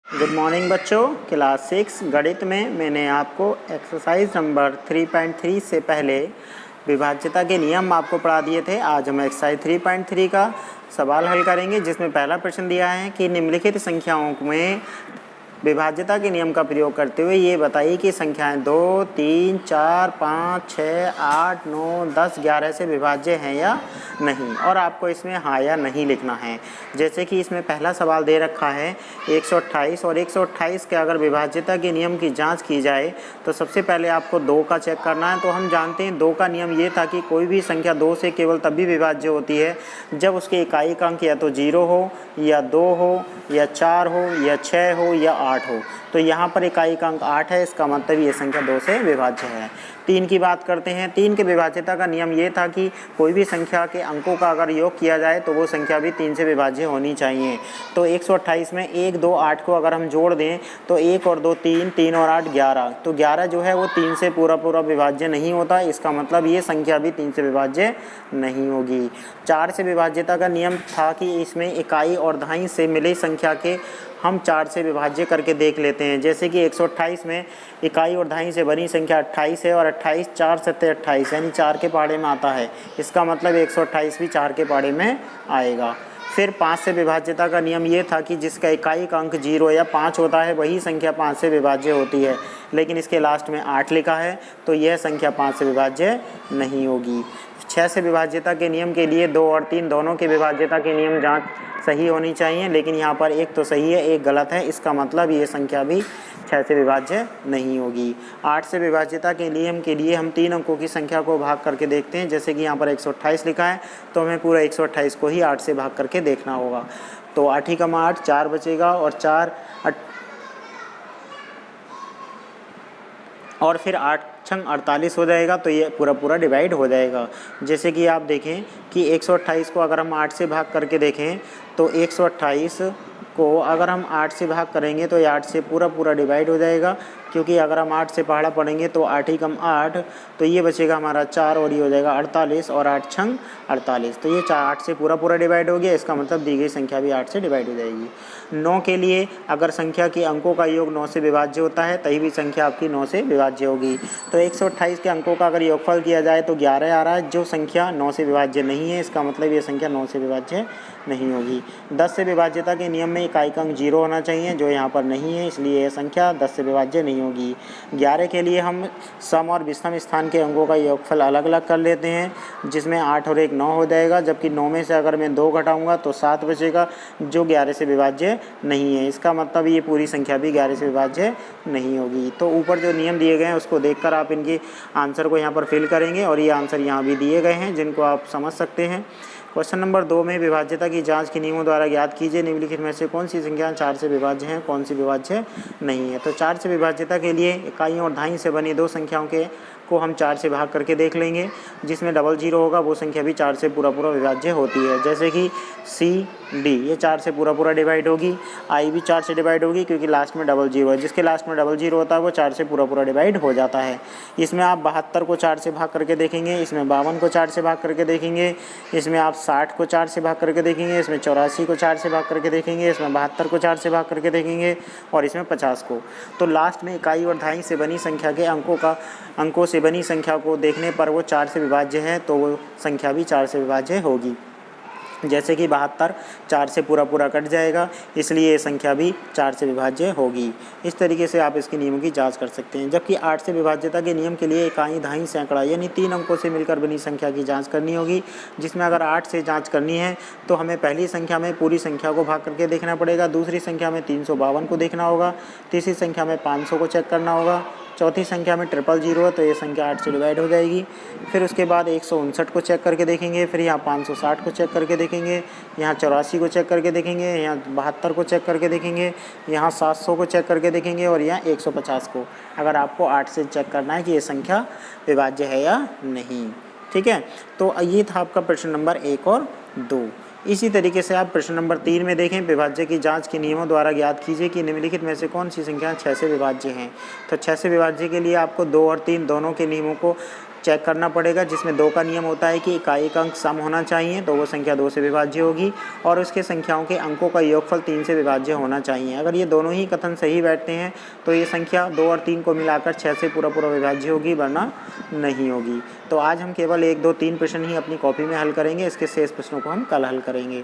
Good morning बच्चों। Class 6 गणित में मैंने आपको एक्सरसाइज नंबर 3.3 से पहले विभाज्यता के नियम आपको पढ़ा दिए थे। आज हम एक्सरसाइज 3.3 का सवाल हल करेंगे, जिसमें पहला प्रश्न दिया है कि निम्नलिखित संख्याओं में विभाज्यता के नियम का प्रयोग करते हुए ये बताइए कि संख्याएं 2, 3, 4, 5, 6, 8, 9, 10, 11 से विभाज्य हैं या नहीं, और आपको इसमें हाँ या नहीं लिखना है। जैसे कि इसमें पहला सवाल दे रखा है 128, और 128 के अगर विभाज्यता के नियम की जांच की जाए तो सबसे पहले आपको 2 का चेक करना है। तो हम जानते हैं 2 का नियम ये था कि कोई भी संख्या 2 से केवल तभी विभाज्य होती है जब उसके इकाई का अंक या तो 0 हो या 2 हो या 4 हो या 6 हो या 8 हो। तो यहाँ पर इकाई का अंक 8 है, इसका मतलब ये संख्या 2 से विभाज्य है। 3 की बात करते हैं। 3 के विभाज्यता का नियम ये था कि कोई भी संख्या के अंकों का अगर योग किया जाए तो वो संख्या भी 3 से विभाज्य होनी चाहिए। तो 128 में 1, 2, 8 को अगर हम जोड़ दें तो 1 और 2 3, 3 और 8 11। तो 11 जो है वो 3 से पूरा विभाज्य नहीं होता, इसका मतलब ये संख्या भी 3 से विभाज्य नहीं होगी। 4 से विभाज्यता का नियम था कि इसमें इकाई और दहाई से मिली संख्या के हम 4 से विभाज्य करके देख लेते हैं। जैसे कि 128 में इकाई और दहाई से बनी संख्या 28 है, और 28 4 सत्ते 28 यानी 4 के पहाड़े में आता है, इसका मतलब 128 भी 4 के पहाड़े में आएगा। फिर 5 से विभाज्यता का नियम ये था कि जिसका इकाई का अंक 0 या 5 होता है वही संख्या 5 से विभाज्य होती है, लेकिन इसके लास्ट में 8 लिखा है तो यह संख्या 5 से विभाज्य नहीं होगी। 6 से विभाज्यता के नियम के लिए 2 और 3 दोनों के विभाज्यता के नियम जांच सही होनी चाहिए, लेकिन यहाँ पर एक तो सही है एक गलत है, इसका मतलब ये संख्या भी 6 से विभाज्य नहीं होगी। 8 से विभाज्यता के नियम के लिए हम 3 अंकों की संख्या को भाग करके देखते हैं। जैसे कि यहाँ पर 128 लिखा है तो हमें पूरा 128 को ही 8 से भाग करके देखना होगा। तो 8 ही कमा 8 4 बचेगा, और फिर 8 छंग 48 हो जाएगा, तो ये पूरा डिवाइड हो जाएगा। जैसे कि आप देखें कि 128 को अगर हम 8 से भाग करके देखें तो 128 को अगर हम 8 से भाग करेंगे तो ये 8 से पूरा डिवाइड हो जाएगा, क्योंकि अगर हम 8 से पहाड़ा पढ़ेंगे तो 8 ही कम 8, तो ये बचेगा हमारा 4 और ये हो जाएगा 48, और 8 छंग 48, तो ये 8 से पूरा डिवाइड हो गया, इसका मतलब दी गई संख्या भी 8 से डिवाइड हो जाएगी। 9 के लिए अगर संख्या के अंकों का योग 9 से विभाज्य होता है तभी भी संख्या आपकी 9 से विभाज्य होगी। तो 128 के अंकों का अगर योगफल किया जाए तो 11 आ रहा है, जो संख्या 9 से विभाज्य नहीं है, इसका मतलब ये संख्या 9 से विभाज्य नहीं होगी। 10 से विभाज्यता के नियम में इकाई का अंक 0 होना चाहिए, जो यहाँ पर नहीं है, इसलिए यह संख्या 10 से विभाज्य नहीं होगी। 11 के लिए हम सम और विषम स्थान के अंकों का योगफल अलग अलग कर लेते हैं, जिसमें 8 और 1 9 हो जाएगा, जबकि 9 में से अगर मैं 2 घटाऊंगा तो 7 बचेगा, जो 11 से विभाज्य नहीं है, इसका मतलब ये पूरी संख्या भी 11 से विभाज्य नहीं होगी। तो ऊपर जो नियम दिए गए हैं उसको देखकर आप इनके आंसर को यहाँ पर फिल करेंगे, और ये आंसर यहाँ भी दिए गए हैं जिनको आप समझ सकते हैं। क्वेश्चन नंबर 2 में विभाज्यता की जांच के नियमों द्वारा ज्ञात कीजिए निम्नलिखित में से कौन सी संख्या 4 से विभाज्य है, कौन सी विभाज्य नहीं है। तो 4 से विभाज्यता के लिए इकाइयों और दहाई से बनी 2 संख्याओं को हम 4 से भाग करके देख लेंगे। जिसमें 00 होगा वो संख्या भी 4 से पूरा विभाज्य होती है। जैसे कि CD ये 4 से पूरा डिवाइड होगी, I भी 4 से डिवाइड होगी, क्योंकि लास्ट में 00 है, जिसके लास्ट में 00 होता है वो 4 से पूरा डिवाइड हो जाता है। इसमें आप 72 को 4 से भाग करके देखेंगे, इसमें 52 को 4 से भाग करके देखेंगे, इसमें आप 60 को 4 से भाग करके देखेंगे, इसमें 84 को 4 से भाग करके देखेंगे, इसमें 72 को 4 से भाग करके देखेंगे, और इसमें 50 को। तो लास्ट में इकाई और दहाई से बनी संख्या के अंकों से बनी संख्या को देखने पर वो 4 से विभाज्य है, तो वो संख्या भी 4 से विभाज्य होगी। जैसे कि 72 4 से पूरा कट जाएगा, इसलिए ये संख्या भी 4 से विभाज्य होगी। इस तरीके से आप इसके नियमों की जांच कर सकते हैं। जबकि 8 से विभाज्यता के नियम के लिए इकाई दहाई सैकड़ा यानी 3 अंकों से मिलकर बनी संख्या की जांच करनी होगी, जिसमें अगर 8 से जांच करनी है तो हमें पहली संख्या में पूरी संख्या को भाग करके देखना पड़ेगा, दूसरी संख्या में 352 को देखना होगा, तीसरी संख्या में 500 को चेक करना होगा, चौथी संख्या में 000 है तो ये संख्या 8 से डिवाइड हो जाएगी। फिर उसके बाद 159 को चेक करके देखेंगे, फिर यहाँ 560 को चेक करके देखेंगे, यहाँ 84 को चेक करके देखेंगे, यहाँ 72 को चेक करके देखेंगे, यहाँ 700 को चेक करके देखेंगे, और यहाँ 150 को, अगर आपको 8 से चेक करना है कि ये संख्या विभाज्य है या नहीं। ठीक है, तो ये था आपका प्रश्न नंबर 1 और 2। इसी तरीके से आप प्रश्न नंबर 3 में देखें, विभाज्य की जांच के नियमों द्वारा ज्ञात कीजिए कि निम्नलिखित में से कौन सी संख्या 6 से विभाज्य हैं। तो 6 से विभाज्य के लिए आपको 2 और 3 दोनों के नियमों को चेक करना पड़ेगा, जिसमें 2 का नियम होता है कि का एक अंक सम होना चाहिए तो वो संख्या 2 से विभाज्य होगी और उसके संख्याओं के अंकों का योगफल 3 से विभाज्य होना चाहिए। अगर ये दोनों ही कथन सही बैठते हैं तो ये संख्या 2 और 3 को मिलाकर 6 से पूरा विभाज्य होगी, वरना नहीं होगी। तो आज हम केवल 1, 2, 3 प्रश्न ही अपनी कॉपी में हल करेंगे, इसके शेष प्रश्नों को हम कल हल करेंगे।